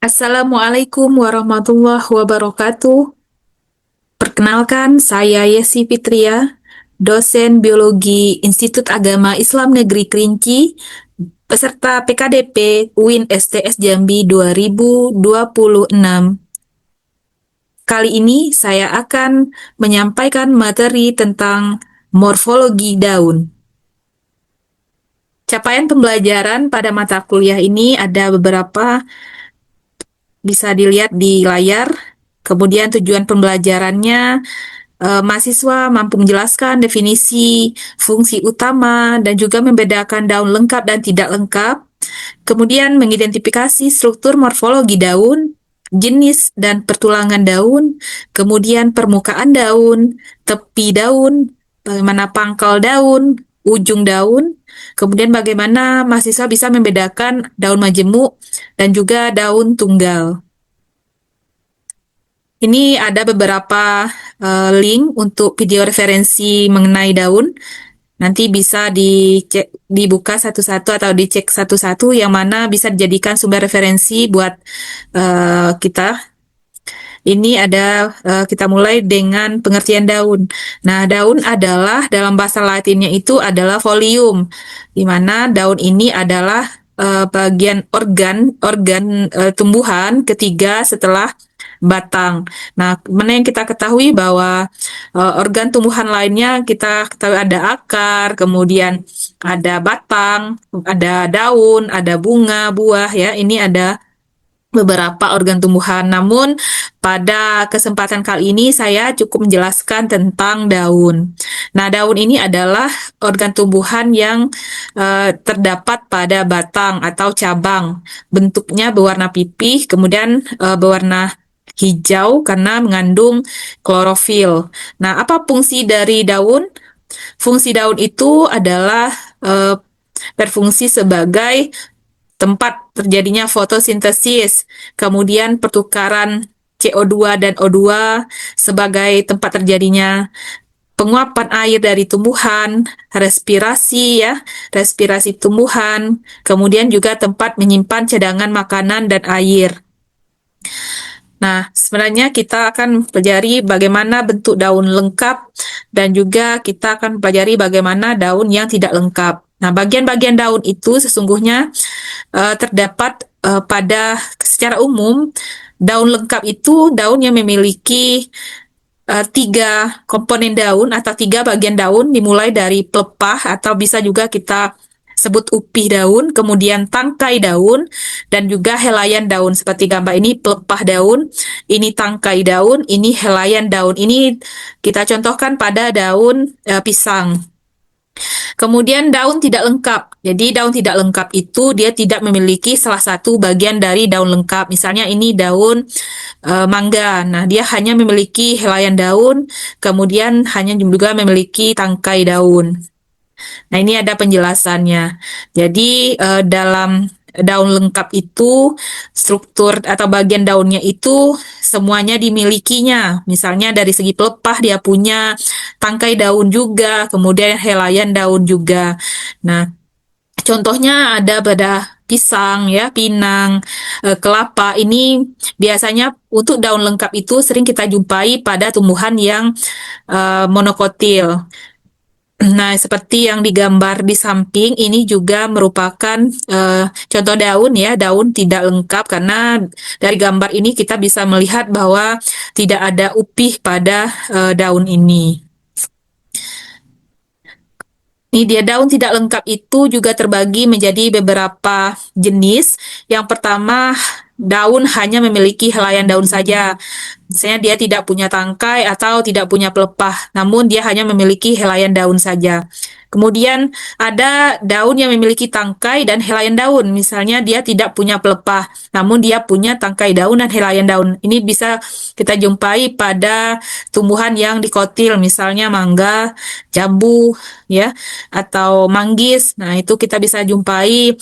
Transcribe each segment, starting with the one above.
Assalamualaikum warahmatullahi wabarakatuh. Perkenalkan, saya Yesi Fitria, dosen Biologi Institut Agama Islam Negeri Kerinci, peserta PKDP UIN STS Jambi 2026. Kali ini saya akan menyampaikan materi tentang morfologi daun. Capaian pembelajaran pada mata kuliah ini ada beberapa, bisa dilihat di layar. Kemudian tujuan pembelajarannya, mahasiswa mampu menjelaskan definisi, fungsi utama, dan juga membedakan daun lengkap dan tidak lengkap. Kemudian mengidentifikasi struktur morfologi daun, jenis dan pertulangan daun, kemudian permukaan daun, tepi daun, bagaimana pangkal daun, ujung daun, kemudian bagaimana mahasiswa bisa membedakan daun majemuk dan juga daun tunggal. Ini ada beberapa link untuk video referensi mengenai daun. Nanti bisa dicek, dibuka satu-satu atau dicek satu-satu yang mana bisa dijadikan sumber referensi buat kita. Ini ada, kita mulai dengan pengertian daun. Nah, daun adalah dalam bahasa Latinnya itu adalah folium, di mana daun ini adalah bagian organ tumbuhan ketiga setelah batang. Nah, mana yang kita ketahui bahwa organ tumbuhan lainnya kita ketahui ada akar, kemudian ada batang, ada daun, ada bunga, buah ya. Ini ada beberapa organ tumbuhan. Namun pada kesempatan kali ini saya cukup menjelaskan tentang daun. Nah, daun ini adalah organ tumbuhan yang terdapat pada batang atau cabang. Bentuknya berwarna pipih, kemudian berwarna hijau karena mengandung klorofil. Nah, apa fungsi dari daun? Fungsi daun itu adalah berfungsi sebagai tempat terjadinya fotosintesis, kemudian pertukaran CO2 dan O2 sebagai tempat terjadinya penguapan air dari tumbuhan, respirasi ya, respirasi tumbuhan, kemudian juga tempat menyimpan cadangan makanan dan air. Nah, sebenarnya kita akan pelajari bagaimana bentuk daun lengkap dan juga kita akan pelajari bagaimana daun yang tidak lengkap. Nah, bagian-bagian daun itu sesungguhnya terdapat pada secara umum daun lengkap itu daun yang memiliki tiga komponen daun atau tiga bagian daun, dimulai dari pelepah atau bisa juga kita sebut upih daun, kemudian tangkai daun, dan juga helaian daun. Seperti gambar ini pelepah daun, ini tangkai daun, ini helaian daun. Ini kita contohkan pada daun pisang. Kemudian daun tidak lengkap. Jadi daun tidak lengkap itu dia tidak memiliki salah satu bagian dari daun lengkap. Misalnya ini daun mangga. Nah, dia hanya memiliki helaian daun, kemudian hanya juga memiliki tangkai daun. Nah, ini ada penjelasannya. Jadi, dalam daun lengkap itu, struktur atau bagian daunnya itu semuanya dimilikinya. Misalnya dari segi pelepah dia punya tangkai daun juga, kemudian helaian daun juga. Nah, contohnya ada pada pisang ya, pinang, kelapa. Ini biasanya untuk daun lengkap itu sering kita jumpai pada tumbuhan yang monokotil. Nah, seperti yang digambar di samping, ini juga merupakan contoh daun ya, daun tidak lengkap karena dari gambar ini kita bisa melihat bahwa tidak ada upih pada daun ini. Ini dia daun tidak lengkap itu juga terbagi menjadi beberapa jenis. Yang pertama, daun hanya memiliki helaian daun saja. Misalnya dia tidak punya tangkai atau tidak punya pelepah, namun dia hanya memiliki helaian daun saja. Kemudian ada daun yang memiliki tangkai dan helaian daun. Misalnya dia tidak punya pelepah, namun dia punya tangkai daun dan helaian daun. Ini bisa kita jumpai pada tumbuhan yang dikotil, misalnya mangga, jambu, ya, atau manggis. Nah, itu kita bisa jumpai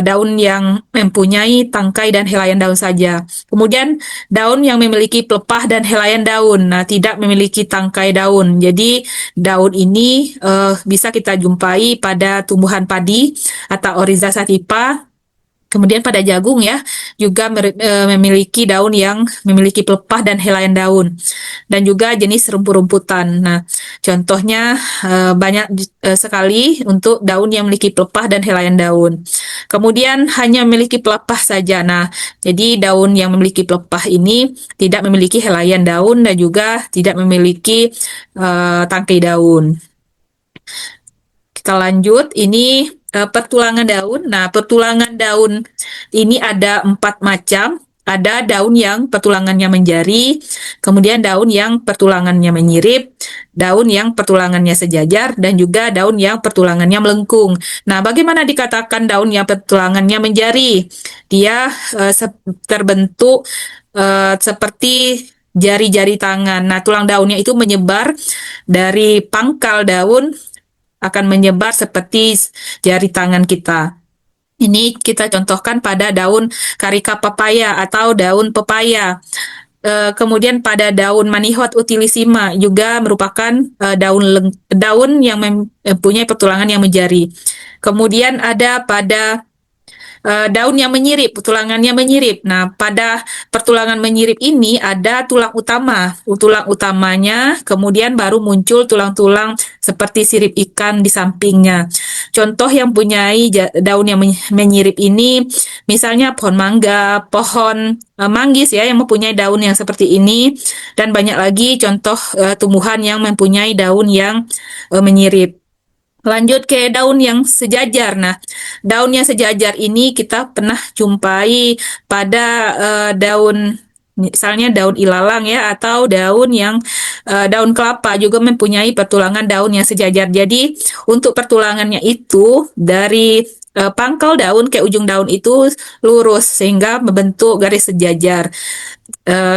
daun yang mempunyai tangkai dan helaian daun saja. Kemudian daun yang memiliki pelepah dan helaian daun, nah tidak memiliki tangkai daun. Jadi daun ini bisa kita jumpai pada tumbuhan padi atau Oryza sativa, Kemudian pada jagung ya, juga memiliki daun yang memiliki pelepah dan helaian daun. Dan juga jenis rumput-rumputan. Nah, contohnya banyak sekali untuk daun yang memiliki pelepah dan helaian daun. Kemudian hanya memiliki pelepah saja. Nah, jadi daun yang memiliki pelepah ini tidak memiliki helaian daun dan juga tidak memiliki tangkai daun. Kita lanjut, ini pertulangan daun. Nah, pertulangan daun ini ada 4 macam. Ada daun yang pertulangannya menjari, kemudian daun yang pertulangannya menyirip, daun yang pertulangannya sejajar, dan juga daun yang pertulangannya melengkung. Nah, bagaimana dikatakan daun yang pertulangannya menjari? Dia terbentuk seperti jari-jari tangan. Nah, tulang daunnya itu menyebar dari pangkal daun akan menyebar seperti jari tangan kita. Ini kita contohkan pada daun karika papaya atau daun pepaya. Kemudian pada daun manihot utilissima juga merupakan daun yang mempunyai pertulangan yang menjari. Kemudian ada pada daun yang menyirip, tulangannya menyirip. Nah, pada pertulangan menyirip ini ada tulang utama. Tulang utamanya, kemudian baru muncul tulang-tulang seperti sirip ikan di sampingnya. Contoh yang punya daun yang menyirip ini, misalnya pohon mangga, pohon manggis ya, yang mempunyai daun yang seperti ini, dan banyak lagi contoh tumbuhan yang mempunyai daun yang menyirip. Lanjut ke daun yang sejajar. Nah, daun yang sejajar ini kita pernah jumpai pada daun, misalnya daun ilalang ya, atau daun kelapa juga mempunyai pertulangan daun yang sejajar. Jadi untuk pertulangannya itu dari pangkal daun ke ujung daun itu lurus sehingga membentuk garis sejajar.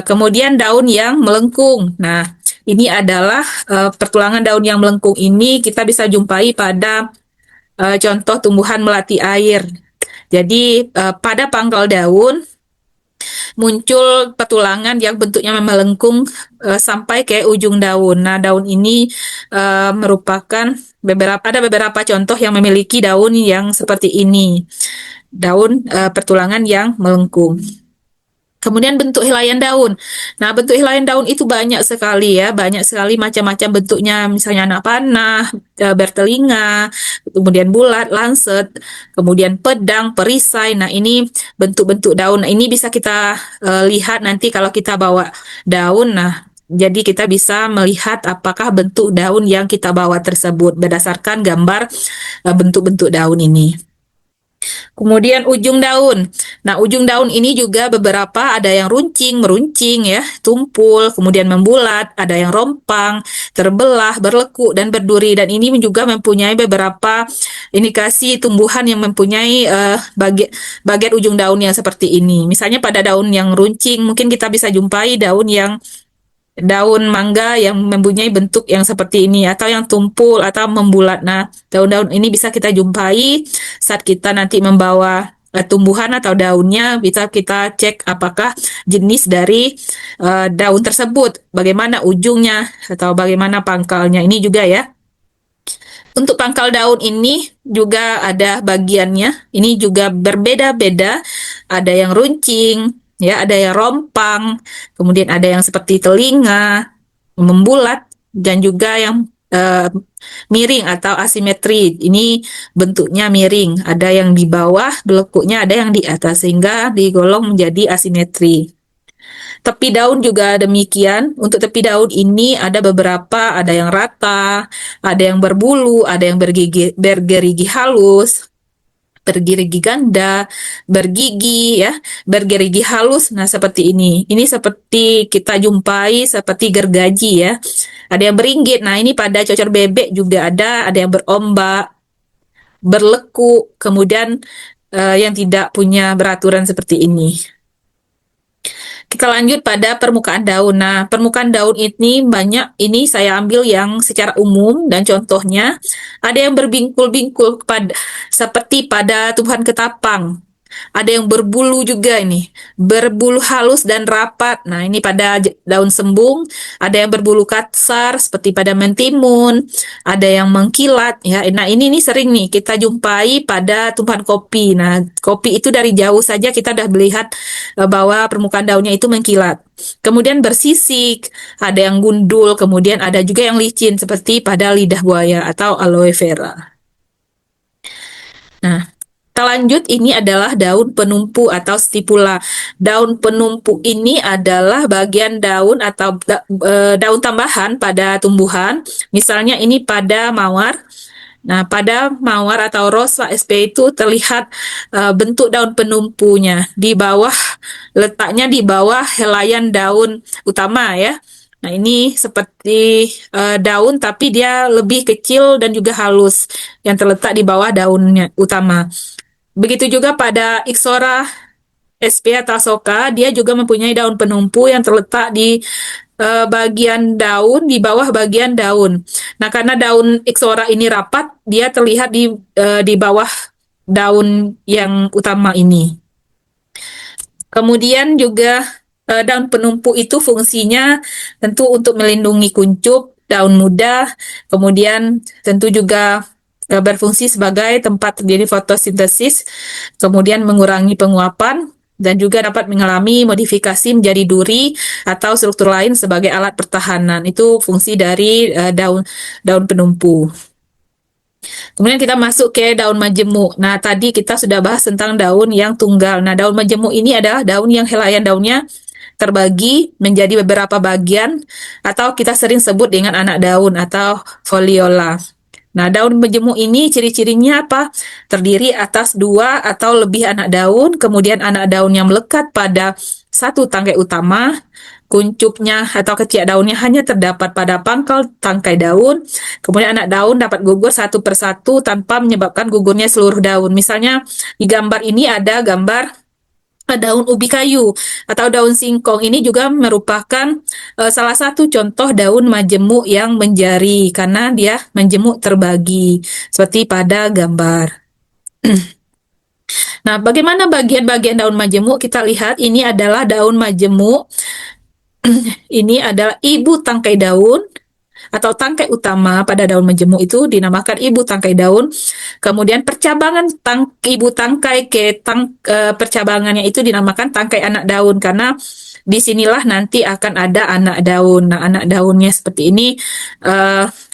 Kemudian daun yang melengkung. Nah, ini adalah pertulangan daun yang melengkung ini kita bisa jumpai pada contoh tumbuhan melati air. Jadi pada pangkal daun muncul pertulangan yang bentuknya melengkung sampai ke ujung daun. Nah, daun ini merupakan ada beberapa contoh yang memiliki daun yang seperti ini. Daun pertulangan yang melengkung. Kemudian bentuk helaian daun. Nah, bentuk helaian daun itu banyak sekali ya, banyak sekali macam-macam bentuknya. Misalnya anak panah, bertelinga, kemudian bulat, lancet, kemudian pedang, perisai. Nah, ini bentuk-bentuk daun. Nah, ini bisa kita lihat nanti kalau kita bawa daun. Nah, jadi kita bisa melihat apakah bentuk daun yang kita bawa tersebut berdasarkan gambar bentuk-bentuk daun ini. Kemudian ujung daun. Nah, ujung daun ini juga beberapa ada yang runcing, meruncing ya, tumpul, kemudian membulat, ada yang rompang, terbelah, berlekuk dan berduri, dan ini juga mempunyai beberapa indikasi tumbuhan yang mempunyai bagian ujung daun yang seperti ini. Misalnya pada daun yang runcing mungkin kita bisa jumpai daun mangga yang mempunyai bentuk yang seperti ini atau yang tumpul atau membulat. Nah, daun-daun ini bisa kita jumpai saat kita nanti membawa tumbuhan atau daunnya, bisa kita cek apakah jenis dari daun tersebut, bagaimana ujungnya atau bagaimana pangkalnya. Ini juga ya. Untuk pangkal daun ini juga ada bagiannya. Ini juga berbeda-beda. Ada yang runcing, ya, ada yang rompang, kemudian ada yang seperti telinga, membulat, dan juga yang miring atau asimetri. Ini bentuknya miring. Ada yang di bawah, belekuknya ada yang di atas, sehingga digolong menjadi asimetri. Tepi daun juga demikian. Untuk tepi daun ini ada beberapa, ada yang rata, ada yang berbulu, ada yang bergerigi halus, bergerigi ganda, bergigi ya, bergerigi halus. Nah, seperti ini. Ini seperti kita jumpai seperti gergaji ya. Ada yang beringgit. Nah, ini pada cocor bebek juga ada yang berombak, berlekuk, kemudian yang tidak punya beraturan seperti ini. Kita lanjut pada permukaan daun. Nah, permukaan daun ini banyak, ini saya ambil yang secara umum dan contohnya ada yang berbingkul-bingkul seperti pada tumbuhan ketapang. Ada yang berbulu juga ini, berbulu halus dan rapat. Nah, ini pada daun sembung, ada yang berbulu kasar seperti pada mentimun, ada yang mengkilat ya. Nah, ini nih sering nih kita jumpai pada tumbuhan kopi. Nah, kopi itu dari jauh saja kita udah melihat bahwa permukaan daunnya itu mengkilat. Kemudian bersisik, ada yang gundul, kemudian ada juga yang licin seperti pada lidah buaya atau aloe vera. Nah, kita lanjut, ini adalah daun penumpu atau stipula. Daun penumpu ini adalah bagian daun atau daun tambahan pada tumbuhan. Misalnya ini pada mawar. Nah, pada mawar atau ros sp itu terlihat bentuk daun penumpunya di bawah, letaknya di bawah helaian daun utama ya. Nah, ini seperti daun tapi dia lebih kecil dan juga halus yang terletak di bawah daunnya utama. Begitu juga pada Ixora sp atau Asoka, dia juga mempunyai daun penumpu yang terletak di bagian daun, di bawah bagian daun. Nah, karena daun Ixora ini rapat, dia terlihat di bawah daun yang utama ini. Kemudian juga daun penumpu itu fungsinya tentu untuk melindungi kuncup, daun muda, kemudian tentu juga berfungsi sebagai tempat terjadi fotosintesis, kemudian mengurangi penguapan, dan juga dapat mengalami modifikasi menjadi duri atau struktur lain sebagai alat pertahanan. Itu fungsi dari daun penumpu. Kemudian kita masuk ke daun majemuk. Nah, tadi kita sudah bahas tentang daun yang tunggal. Nah, daun majemuk ini adalah daun yang helaian daunnya terbagi menjadi beberapa bagian atau kita sering sebut dengan anak daun atau foliola. Nah, daun majemuk ini ciri-cirinya apa? Terdiri atas dua atau lebih anak daun, kemudian anak daunnya melekat pada satu tangkai utama, kuncupnya atau ketiak daunnya hanya terdapat pada pangkal tangkai daun, kemudian anak daun dapat gugur satu persatu tanpa menyebabkan gugurnya seluruh daun. Misalnya di gambar ini ada gambar daun ubi kayu atau daun singkong. Ini juga merupakan salah satu contoh daun majemuk yang menjari karena dia menjemuk terbagi seperti pada gambar. Nah, bagaimana bagian-bagian daun majemuk? Kita lihat ini adalah daun majemuk. Ini adalah ibu tangkai daun atau tangkai utama pada daun majemuk itu dinamakan ibu tangkai daun. Kemudian percabangan ibu tangkai ke percabangannya itu dinamakan tangkai anak daun karena disinilah nanti akan ada anak daun. Nah, anak daunnya seperti ini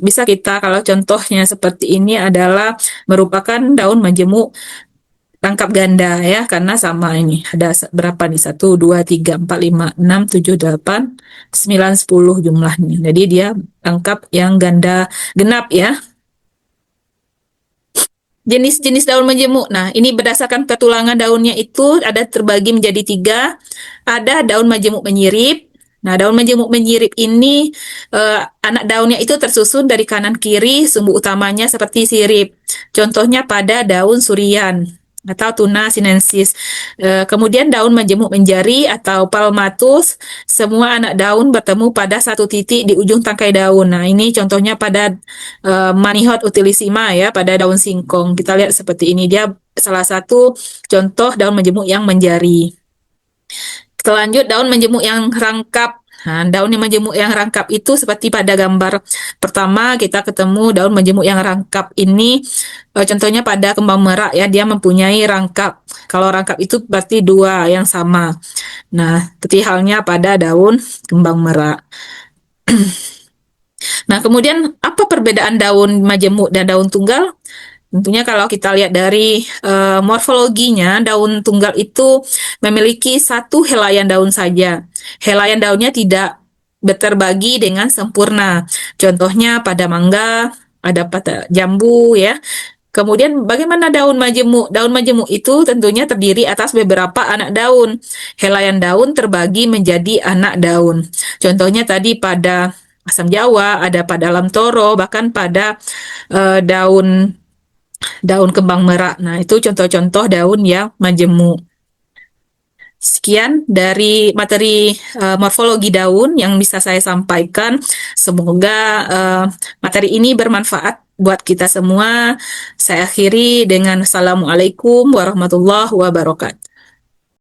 bisa kita, kalau contohnya seperti ini adalah merupakan daun majemuk rangkap ganda ya, karena sama ini ada berapa nih, 1, 2, 3, 4, 5, 6, 7, 8, 9, 10 jumlahnya, jadi dia rangkap yang ganda genap ya. Jenis-jenis daun majemuk, nah ini berdasarkan ketulangan daunnya itu ada terbagi menjadi 3. Ada daun majemuk menyirip. Nah, daun majemuk menyirip ini anak daunnya itu tersusun dari kanan kiri, sumbu utamanya seperti sirip. Contohnya pada daun surian atau Tuna sinensis. Kemudian daun majemuk menjari atau palmatus, semua anak daun bertemu pada satu titik di ujung tangkai daun. Nah, ini contohnya pada Manihot utilissima ya, pada daun singkong. Kita lihat seperti ini, dia salah satu contoh daun majemuk yang menjari. Kita lanjut daun majemuk yang rangkap. Nah, daun yang majemuk yang rangkap itu seperti pada gambar pertama kita ketemu daun majemuk yang rangkap ini contohnya pada kembang merak ya, dia mempunyai rangkap. Kalau rangkap itu berarti dua yang sama. Nah, seperti halnya pada daun kembang merak. Nah, kemudian apa perbedaan daun majemuk dan daun tunggal? Tentunya kalau kita lihat dari morfologinya, daun tunggal itu memiliki satu helaian daun saja. Helaian daunnya tidak terbagi dengan sempurna. Contohnya pada mangga, ada pada jambu ya. Kemudian bagaimana daun majemuk? Daun majemuk itu tentunya terdiri atas beberapa anak daun. Helaian daun terbagi menjadi anak daun. Contohnya tadi pada asam jawa, ada pada alam toro, bahkan pada daun kembang merak. Nah, itu contoh-contoh daun yang majemuk. Sekian dari materi morfologi daun yang bisa saya sampaikan. Semoga materi ini bermanfaat buat kita semua. Saya akhiri dengan Assalamualaikum warahmatullahi wabarakatuh.